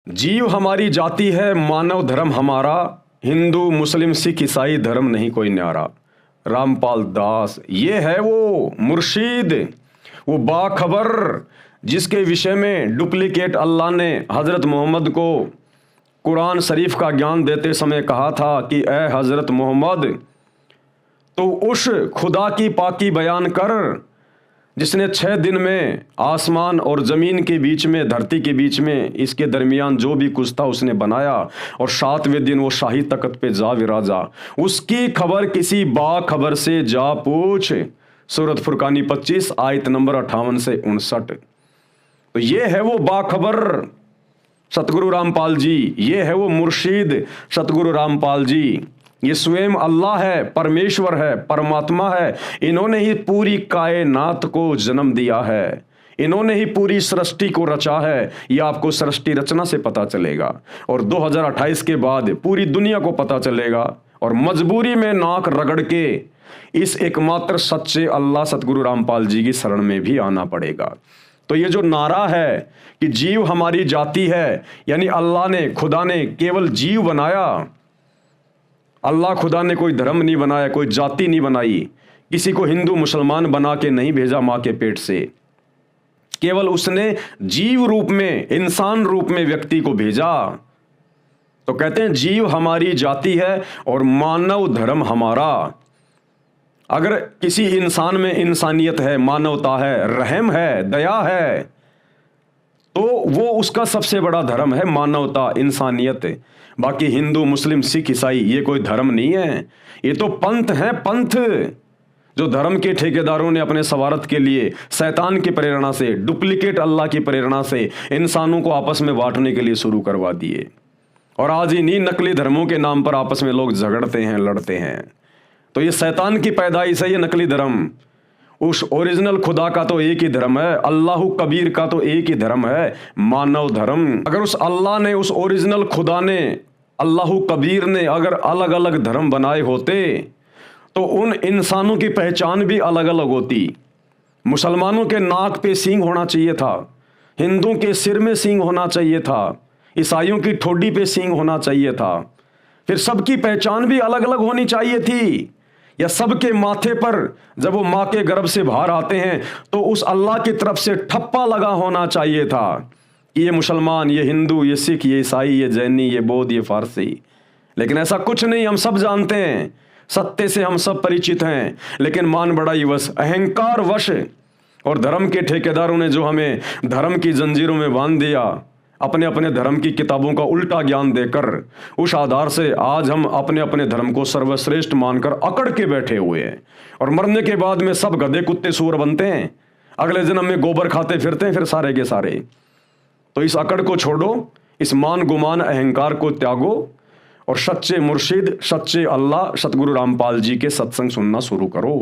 जीव हमारी जाति है, मानव धर्म हमारा, हिंदू मुस्लिम सिख ईसाई धर्म नहीं कोई न्यारा। रामपाल दास ये है वो मुर्शीद, वो बाखबर जिसके विषय में डुप्लीकेट अल्लाह ने हज़रत मोहम्मद को कुरान शरीफ का ज्ञान देते समय कहा था कि ए हज़रत मोहम्मद, तो उस खुदा की पाकी बयान कर जिसने 6 दिन में आसमान और ज़मीन के बीच में, धरती के बीच में, इसके दरमियान जो भी कुछ था उसने बनाया, और 7वें दिन वो शाही तख्त पे जा विराजा। उसकी खबर किसी बाखबर से जा पूछ। सूरत फुरकानी 25 आयत नंबर 58 से 59। तो ये है वो बाखबर सतगुरु रामपाल जी, ये है वो मुर्शीद सतगुरु रामपाल जी। ये स्वयं अल्लाह है, परमेश्वर है, परमात्मा है। इन्होंने ही पूरी कायनात को जन्म दिया है, इन्होंने ही पूरी सृष्टि को रचा है। ये आपको सृष्टि रचना से पता चलेगा, और 2028 के बाद पूरी दुनिया को पता चलेगा। और मजबूरी में नाक रगड़ के इस एकमात्र सच्चे अल्लाह सतगुरु रामपाल जी की शरण में भी आना पड़ेगा। तो ये जो नारा है कि जीव हमारी जाति है, यानी अल्लाह ने, खुदा ने केवल जीव बनाया। अल्लाह खुदा ने कोई धर्म नहीं बनाया, कोई जाति नहीं बनाई, किसी को हिंदू मुसलमान बना के नहीं भेजा माँ के पेट से। केवल उसने जीव रूप में, इंसान रूप में व्यक्ति को भेजा। तो कहते हैं जीव हमारी जाति है और मानव धर्म हमारा। अगर किसी इंसान में इंसानियत है, मानवता है, रहम है, दया है, तो वो उसका सबसे बड़ा धर्म है, मानवता, इंसानियत। बाकी हिंदू मुस्लिम सिख ईसाई ये कोई धर्म नहीं है, ये तो पंथ है, पंथ जो धर्म के ठेकेदारों ने अपने स्वार्थ के लिए शैतान की प्रेरणा से, डुप्लीकेट अल्लाह की प्रेरणा से इंसानों को आपस में बांटने के लिए शुरू करवा दिए। और आज इन्हीं नकली धर्मों के नाम पर आपस में लोग झगड़ते हैं, लड़ते हैं। तो ये शैतान की पैदाइश है, ये नकली धर्म। उस ओरिजिनल खुदा का तो एक ही धर्म है, अल्लाह कबीर का तो एक ही धर्म है, मानव धर्म। अगर उस अल्लाह ने, उस ओरिजिनल खुदा ने, अल्लाह कबीर ने अगर अलग अलग धर्म बनाए होते तो उन इंसानों की पहचान भी अलग अलग होती। मुसलमानों के नाक पे सींग होना चाहिए था, हिंदुओं के सिर में सींग होना चाहिए था, ईसाइयों की ठोडी पे सींग होना चाहिए था। फिर सबकी पहचान भी अलग अलग होनी चाहिए थी। या सबके माथे पर जब वो माँ के गर्भ से बाहर आते हैं तो उस अल्लाह की तरफ से ठप्पा लगा होना चाहिए था कि ये मुसलमान, ये हिंदू, ये सिख, ये ईसाई, ये जैनी, ये बौद्ध, ये फारसी। लेकिन ऐसा कुछ नहीं। हम सब जानते हैं, सत्य से हम सब परिचित हैं, लेकिन मान बड़ाई वश, अहंकार वश और धर्म के ठेकेदारों ने जो हमें धर्म की जंजीरों में बांध दिया, अपने अपने धर्म की किताबों का उल्टा ज्ञान देकर, उस आधार से आज हम अपने अपने धर्म को सर्वश्रेष्ठ मानकर अकड़ के बैठे हुए हैं। और मरने के बाद में सब गधे कुत्ते सूअर बनते हैं, अगले जन्म में गोबर खाते फिरते हैं फिर सारे के सारे। तो इस अकड़ को छोड़ो, इस मान गुमान अहंकार को त्यागो और सच्चे मुर्शिद, सच्चे अल्लाह सतगुरु रामपाल जी के सत्संग सुनना शुरू करो।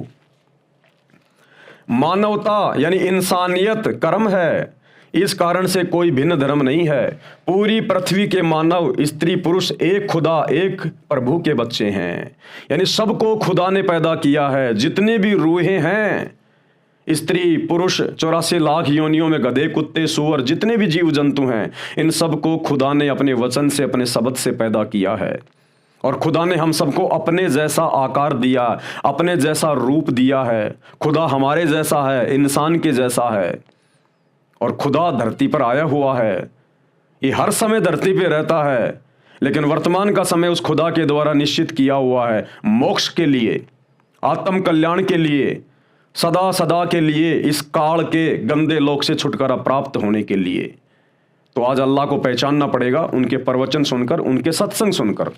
मानवता यानी इंसानियत कर्म है, इस कारण से कोई भिन्न धर्म नहीं है। पूरी पृथ्वी के मानव, स्त्री पुरुष एक खुदा, एक प्रभु के बच्चे हैं। यानी सबको खुदा ने पैदा किया है। जितने भी रूहें हैं, स्त्री पुरुष, 84 लाख योनियों में गधे कुत्ते सूअर, जितने भी जीव जंतु हैं, इन सबको खुदा ने अपने वचन से, अपने शब्द से पैदा किया है। और खुदा ने हम सबको अपने जैसा आकार दिया, अपने जैसा रूप दिया है। खुदा हमारे जैसा है, इंसान के जैसा है। और खुदा धरती पर आया हुआ है, ये हर समय धरती पे रहता है, लेकिन वर्तमान का समय उस खुदा के द्वारा निश्चित किया हुआ है मोक्ष के लिए, आत्म कल्याण के लिए, सदा सदा के लिए, इस काल के गंदे लोक से छुटकारा प्राप्त होने के लिए। तो आज अल्लाह को पहचानना पड़ेगा उनके प्रवचन सुनकर, उनके सत्संग सुनकर।